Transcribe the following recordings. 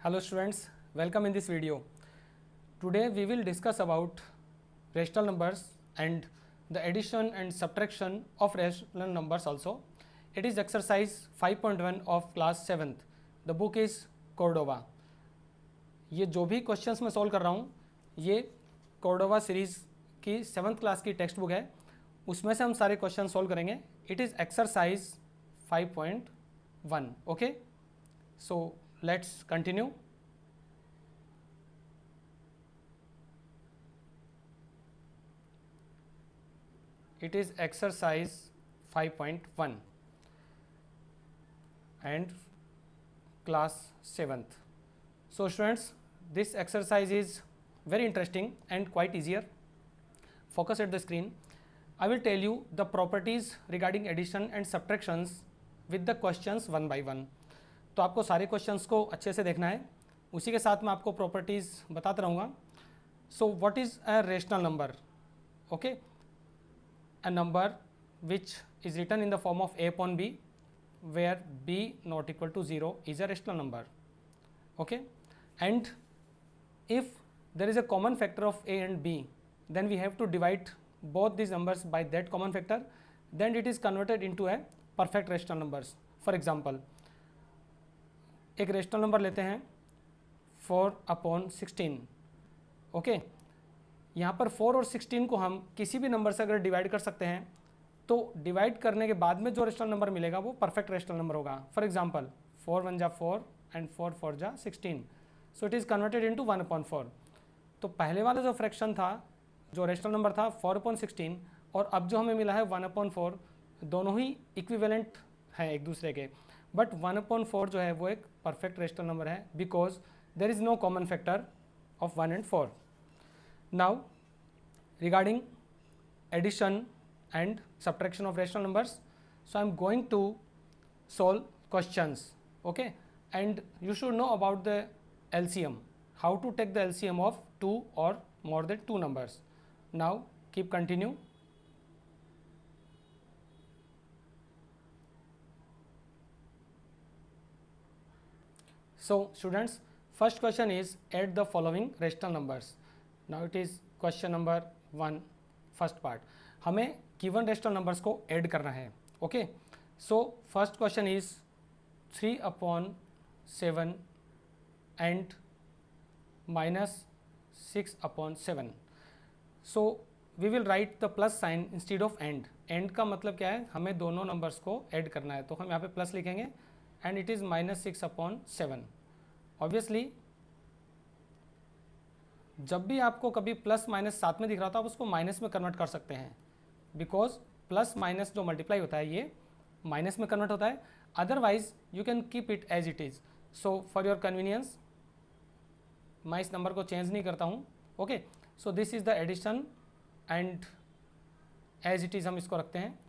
Hello students, welcome in this video. Today we will discuss about rational numbers and the addition and subtraction of rational numbers also. It is exercise 5.1 of class 7th. The book is Cordova. ये जो भी questions मैं solve कर रहा हूँ ये Cordoba series की 7th class की टेक्स्ट बुक है, उसमें से हम सारे क्वेश्चन सॉल्व करेंगे. It is exercise 5.1. Okay, so let's continue. It is exercise 5.1 and class 7th. So students, this exercise is very interesting and quite easier. Focus at the screen. I will tell you the properties regarding addition and subtractions with the questions one by one. तो आपको सारे questions को अच्छे से देखना है, उसी के साथ मैं आपको प्रॉपर्टीज़ बताता रहूँगा. So what is a rational number? Okay, a number which is written in the form of a upon b where b not equal to 0 is a rational number. Okay, and if there is a common factor of a and b, then we have to divide both these numbers by that common factor, then it is converted into a perfect rational numbers. For example, एक rational number लेते हैं 4/16. Okay, यहाँ पर 4 और 16 को हम किसी भी नंबर से अगर डिवाइड कर सकते हैं तो डिवाइड करने के बाद में जो रेशनल नंबर मिलेगा वो परफेक्ट रेशनल नंबर होगा. फॉर एग्जांपल 4 1 जा 4 एंड 4 4 जा 16, सो इट इज़ कन्वर्टेड इनटू 1/4. तो पहले वाला जो फ्रैक्शन था, जो रेशनल नंबर था 4/16, और अब जो हमें मिला है 1/4, दोनों ही इक्विवेलेंट हैं एक दूसरे के. बट 1/4 जो है वो एक परफेक्ट रेशनल नंबर है because there is no common factor of 1 and 4. Now regarding addition and subtraction of rational numbers, so I am going to solve questions. Okay, and you should know about the LCM, how to take the LCM of two or more than two numbers. Now keep continue. So students, first question is add the following rational numbers. Now it is question number 1, first part. हमें given rational numbers को add करना है. Okay, so first question is 3/7 and -6/7. So we will write the plus sign instead of and. And का मतलब क्या है, हमें दोनों नंबर्स को ऐड करना है, तो हम यहाँ पे प्लस लिखेंगे एंड इट इज़ -6/7. ऑब्वियसली जब भी आपको कभी प्लस माइनस साथ में दिख रहा था आप उसको माइनस में कन्वर्ट कर सकते हैं, बिकॉज प्लस माइनस जो मल्टीप्लाई होता है ये माइनस में कन्वर्ट होता है. Otherwise you can keep it as it is. So for your convenience मैं इस नंबर को चेंज नहीं करता हूँ. Okay, so this is the addition and as it is हम इसको रखते हैं,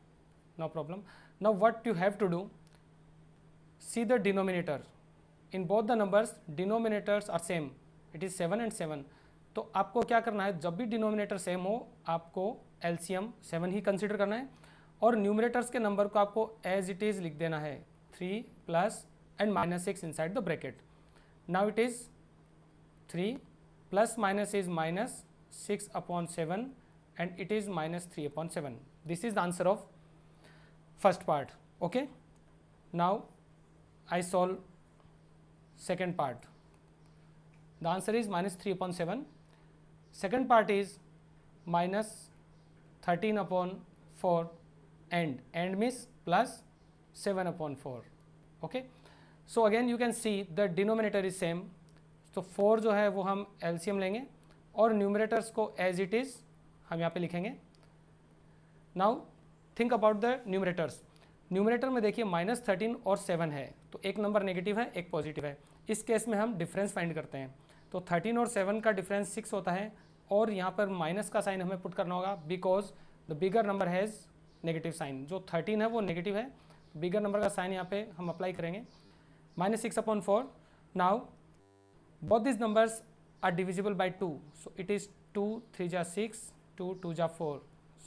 no problem. Now what you have to do, see the denominator in both the numbers. Denominators are same, it is 7 and 7. तो आपको क्या करना है, जब भी डिनोमिनेटर सेम हो आपको एलसीएम 7 ही कंसीडर करना है, और न्यूमरेटर्स के नंबर को आपको एज इट इज़ लिख देना है 3 plus and -6 inside the bracket. Now it is 3 plus minus is -6/7 and it is -3/7. This is the answer of first part. Okay, now I solve second part. The answer is -3/7. Second part is -13/4 and means plus 7/4. Okay, so again you can see the denominator is same. तो 4 जो है वो हम LCM लेंगे और numerators को as it is हम यहाँ पे लिखेंगे. Now think about the numerators. Numerator में देखिए -13 और 7 है, तो एक नंबर नेगेटिव है एक पॉजिटिव है. इस केस में हम डिफरेंस फाइंड करते हैं, तो 13 और 7 का डिफरेंस 6 होता है, और यहाँ पर माइनस का साइन हमें पुट करना होगा because the bigger number has negative sign. जो 13 है वो नेगेटिव है, बिगर नंबर का साइन यहाँ पे हम अप्लाई करेंगे, -6/4. Now both this numbers are divisible by 2, so it is 2 3 जा 6, 2 2 जा 4,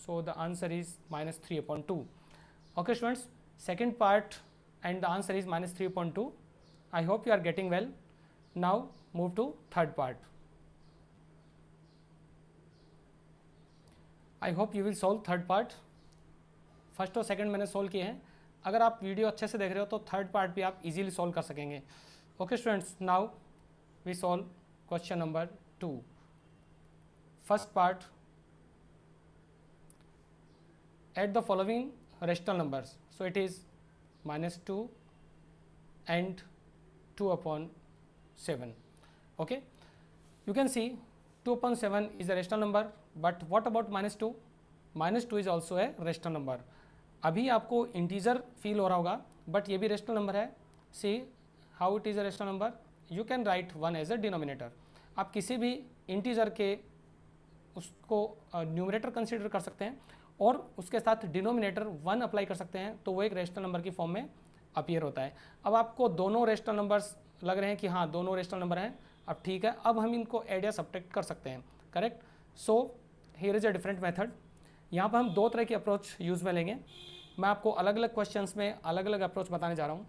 so the answer is -3/2. Okay students, second part and the answer is -3/2. I hope you are getting well. Now move to third part. I hope you will solve third part. First और second मैंने solve किए हैं. अगर आप video अच्छे से देख रहे हो तो थर्ड पार्ट भी आप इजीली सॉल्व कर सकेंगे. Okay students, now we solve question number 2. First part, add the following rational numbers. So it is -2 and 2 upon 7. Okay, you can see 2 upon 7 is a rational number, but what about -2? -2 is also a rational number. अभी आपको integer feel हो रहा होगा, but ये भी rational number है. See how it is a rational number. You can write 1 as a denominator. आप किसी भी इंटीजर के उसको न्यूमरेटर कंसिडर कर सकते हैं और उसके साथ डिनोमिनेटर 1 अप्लाई कर सकते हैं, तो वो एक रेशनल नंबर की फॉर्म में अपीयर होता है. अब आपको दोनों रेशनल नंबर्स लग रहे हैं कि हाँ दोनों रेशनल नंबर हैं. अब ठीक है, अब हम इनको ऐड या सब्ट्रैक्ट कर सकते हैं. Correct. So here is a different method. यहाँ पर हम दो तरह की अप्रोच यूज़ में लेंगे. मैं आपको अलग अलग क्वेश्चंस में अलग अलग अप्रोच बताने जा रहा हूँ.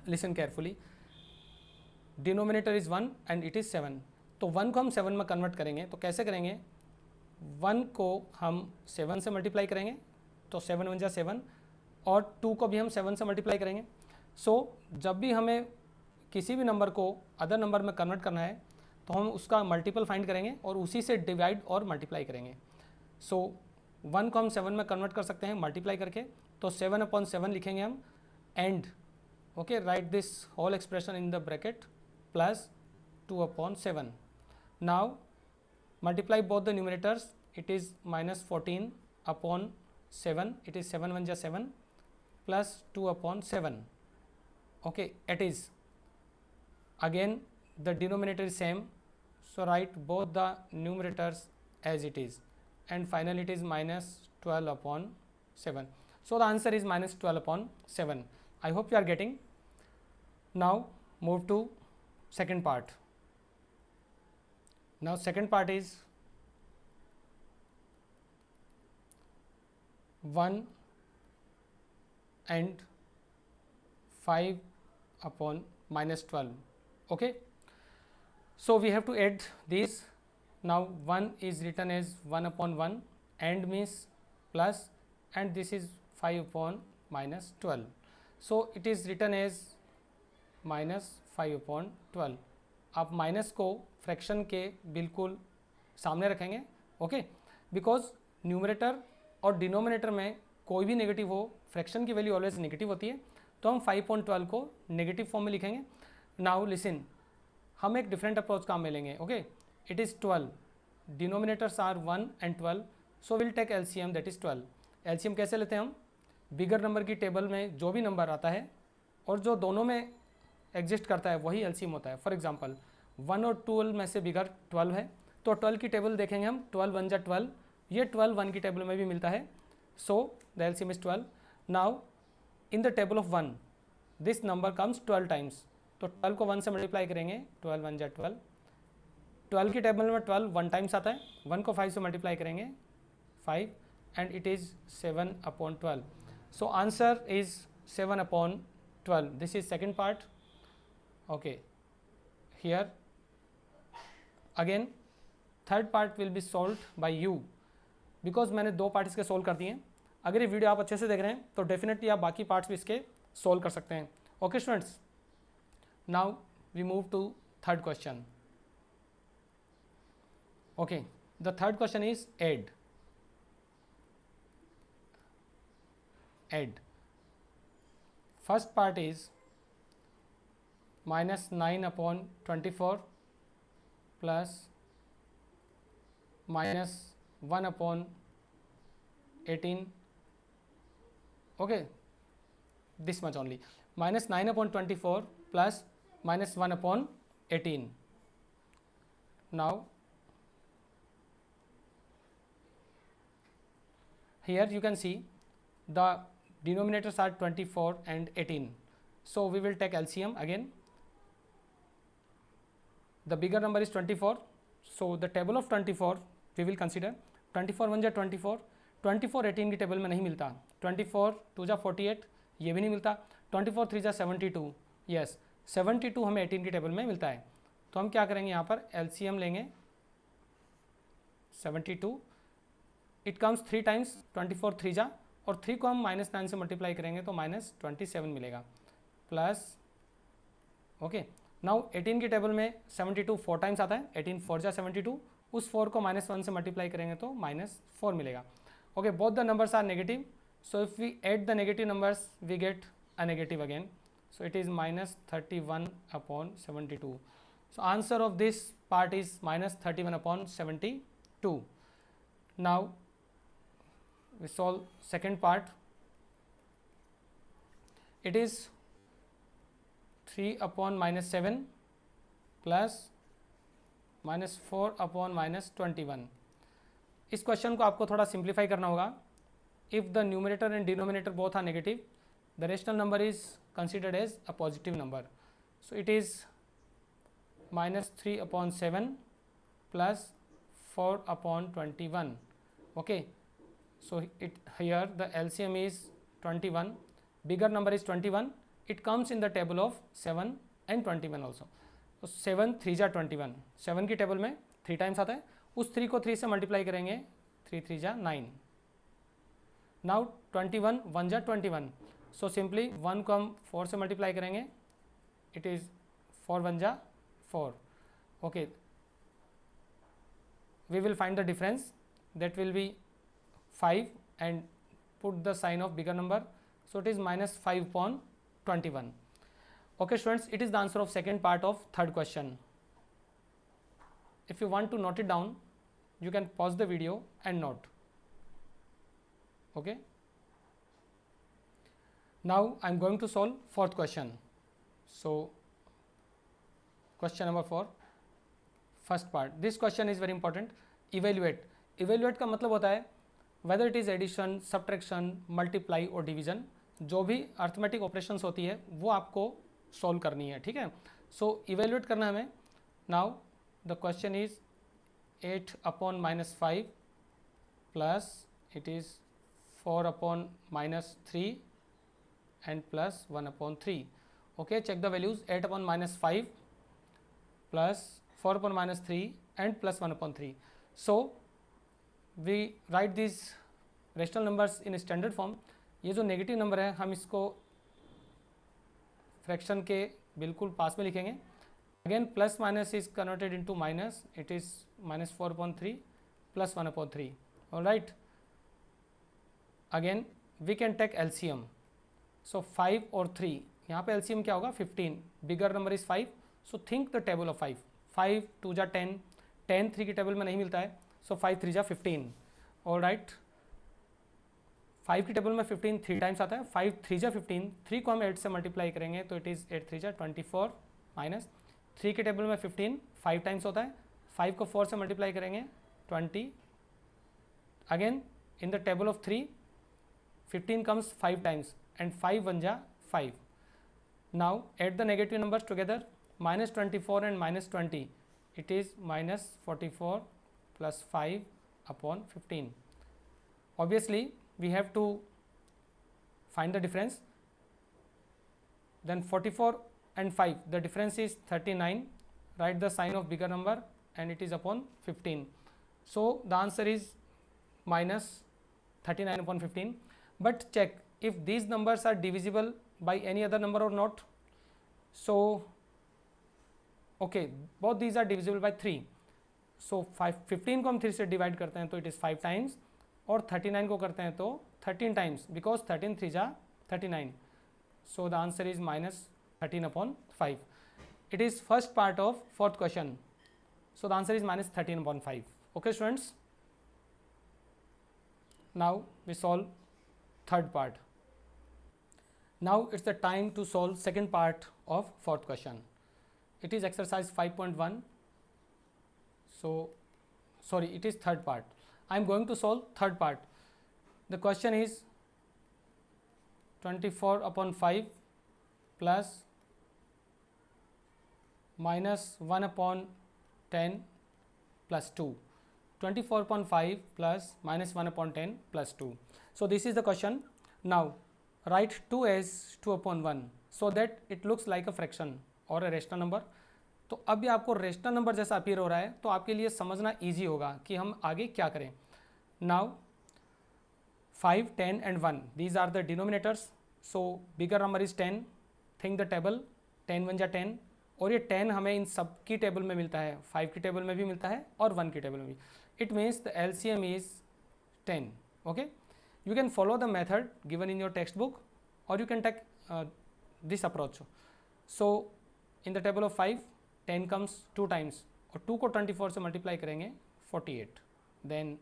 Listen carefully. Denominator is 1 and it is 7. तो 1 को हम 7 में कन्वर्ट करेंगे. तो कैसे करेंगे? 1 को हम 7 से मल्टीप्लाई करेंगे, तो 7 1 जा 7, और 2 को भी हम 7 से मल्टीप्लाई करेंगे. सो जब भी हमें किसी भी नंबर को अदर नंबर में कन्वर्ट करना है तो हम उसका मल्टीपल फाइंड करेंगे और उसी से डिवाइड और मल्टीप्लाई करेंगे. सो 1 को हम 7 में कन्वर्ट कर सकते हैं मल्टीप्लाई करके, तो 7 upon 7 लिखेंगे हम. And okay, right this whole expression in the bracket plus 2 upon 7. Now multiply both the numerators. It is -14 upon 7. It is 7 1 ja 7 plus 2 upon 7. Okay, it is again the denominator is same, so write both the numerators as it is, and finally it is -12 upon 7. So the answer is -12 upon 7. I hope you are getting. Now move to second part. Now second part is 1 and 5 upon -12. Okay, so we have to add these. Now 1 is written as 1 upon 1, and means plus, and this is 5 upon -12. So it is written as -5 upon 12. आप minus को fraction के बिल्कुल सामने रखेंगे. Okay, because numerator और denominator में कोई भी नेगेटिव हो, फ्रैक्शन की वैल्यू ऑलवेज नेगेटिव होती है, तो हम 5/12 को नेगेटिव फॉर्म में लिखेंगे. नाउ लिसन, हम एक डिफरेंट अप्रोच काम में लेंगे. Okay, it is 12, denominators are 1 and 12, so will take LCM, that is 12. LCM कैसे लेते हैं हम? बिगर नंबर की टेबल में जो भी नंबर आता है और जो दोनों में एग्जिस्ट करता है वही एलसीएम होता है. फॉर एग्जांपल 1 और 12 में से बिगर 12 है, तो 12 की टेबल देखेंगे हम. 12 1 जा 12, ये 12 1 की टेबल में भी मिलता है. So the LCM is 12. Now in the table of 1 this number comes 12 times, तो 12 को 1 से मल्टीप्लाई करेंगे. 12 1 जा 12. 12 की टेबल में 12 1 टाइम्स आता है. 1 को 5 से मल्टीप्लाई करेंगे 5, and it is 7 upon 12. So answer is 7 upon 12. This is second part. Okay, here again third part will be solved by you, because मैंने दो पार्ट इसके सोल्व कर दिए हैं. अगर ये वीडियो आप अच्छे से देख रहे हैं तो डेफिनेटली आप बाकी पार्ट्स भी इसके सोल्व कर सकते हैं. Okay students, now we move to third question. Okay, the third question is add. First part is -9 upon 24 plus -1 upon 18. Okay, this much only. -9 upon 24 plus -1 upon 18. Now here you can see the denominators are 24 and 18. So we will take LCM again. The bigger number is 24, so the table of 24 we will consider. 24 1 जा 24, 24 18 की table में नहीं मिलता. 24 2 जा 48, ये भी नहीं मिलता. 24 3 जा 72, यस 72 हमें 18 की टेबल में मिलता है. तो हम क्या करेंगे, यहाँ पर LCM लेंगे 72, इट कम्स 3 टाइम्स 24 3 जा, और 3 को हम -9 से मल्टीप्लाई करेंगे तो -27 मिलेगा, प्लस ओके। नाउ 18 की टेबल में 72 4 टाइम्स आता है, 18 4 जा 72, उस 4 को -1 से मल्टीप्लाई करेंगे तो -4 मिलेगा। Okay, both the numbers are negative, so if we add the negative numbers we get a negative again, so it is -31 upon 72. So answer of this part is -31 upon 72. Now we solve second part. It is 3 upon -7 plus -4 upon -21. इस question को आपको थोड़ा simplify करना होगा। If the numerator and denominator both are negative, the rational number is considered as a positive number, so it is -3 upon 7 plus 4 upon 21. Okay, so it here the LCM is 21, bigger number is 21, it comes in the table of 7 and 21 also. So 7 3 जा 21, 7 की table में 3 times आता है, उस 3 को 3 से multiply करेंगे, 3 3 जा 9. नाउ 21 1 जा 21, सो सिंपली 1 को हम 4 से मल्टीप्लाई करेंगे, इट इज़ 4 1 जा 4. Okay, we will find the difference, that will be 5 and put the sign of bigger number, so it is -5 upon 21. Okay students, it is the answer of second part of third question. If you want to note it down, you can pause the video and note. Okay. Now I am going to solve fourth question. So question number 4, first part. This question is very important. Evaluate. Evaluate का मतलब होता है whether it is addition, subtraction, multiply और division. जो भी arithmetic operations होती है वो आपको सॉल्व करनी है, ठीक है. सो इवेल्युएट करना है हमें. Now the question is 8 upon -5 plus it is 4 upon -3 and plus 1 upon 3. Okay, check the values. 8 upon -5 plus 4 upon -3 and plus 1 upon 3. So we write these rational numbers in standard form. ये जो negative number है हम इसको fraction के बिल्कुल पास में लिखेंगे. Again plus minus is converted into minus, it is -4 upon 3 plus 1 upon 3. Alright, again we can take LCM. So 5 और 3, यहाँ पे LCM क्या होगा 15, bigger number is 5, so think the table of 5. 5 2 जा 10, 10 3 की टेबल में नहीं मिलता है, सो 5 3 जा 15. ऑलराइट, 5 की टेबल में 15 3 टाइम्स आता है, 5 3 जा 15, 3 को हम 8 से मल्टीप्लाई करेंगे तो इट इज़ 8 3 जा 24 माइनस 3 की टेबल में 15 5 टाइम्स होता है, 5 को 4 से मल्टीप्लाई करेंगे 20. Again in the table of 3 15 comes 5 times and 5 1 जा 5. Now add the negative numbers together, -24 and -20, it is -44 plus 5 upon 15. Obviously we have to find the difference. Then 44 and 5, the difference is 39. Write the sign of bigger number and it is upon 15. So the answer is -39 upon 15. But check if these numbers are divisible by any other number or not. So okay, both these are divisible by 3. So 15 को हम 3 से divide करते हैं तो it is 5 times, और 39 को करते हैं तो 13 टाइम्स, बिकॉज 13 3 जा 39. So the answer is -13 upon 5. It is first part of fourth question. So the answer is -13 upon 5. Okay students, now we solve third part. Now it's the time to solve second part of fourth question. It is exercise 5.1. So sorry, it is third part. I am going to solve third part. The question is 24 upon 5 plus -1 upon 10 plus 2. 24 upon 5 plus -1 upon 10 plus 2. So this is the question. Now write 2 as 2 upon 1 so that it looks like a fraction or a rational number. तो अब भी आपको rational number जैसा appear हो रहा है, तो आपके लिए समझना ईजी होगा कि हम आगे क्या करें. Now 5, 10 and 1, these are the denominators. So bigger number is 10. Think the table, 10 1 जा 10, और ये 10 हमें इन सब की टेबल में मिलता है, 5 की टेबल में भी मिलता है और 1 की टेबल में भी. It means the LCM is 10. Okay, you can follow the method given in your textbook or you can take this approach. So in the table of 5, 10 comes 2 times और 2 को 24 से मल्टीप्लाई करेंगे 48. Then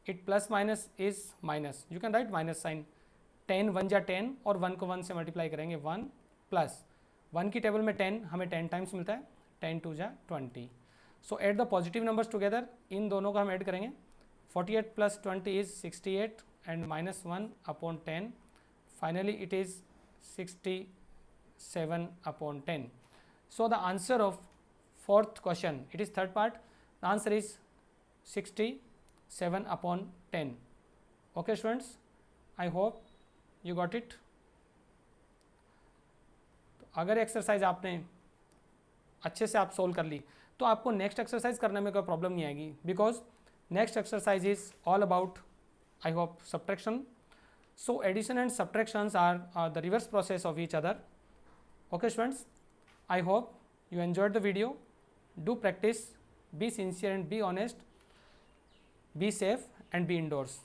it plus minus is minus, you can write minus sign. 10 1 जा 10 और 1 को 1 से multiply करेंगे 1 plus 1 की टेबल में 10 हमें 10 टाइम्स मिलता है, 10 2 जा 20. So add the positive numbers together, इन दोनों को हम ऐड करेंगे. 48 plus 20 is 68 and minus 1 upon 10. Finally it is 67 upon 10. So the answer of fourth question, it is third part, the answer is 67 upon 10. Okay students, I hope you got it. तो अगर exercise आपने अच्छे से आप solve कर ली तो आपको next exercise करने में कोई प्रॉब्लम नहीं आएगी, because next exercise is all about, I hope, subtraction. So addition and subtractions are the reverse process of each other. Okay students, I hope you enjoyed the video. Do practice, be sincere and be honest, be safe and be indoors.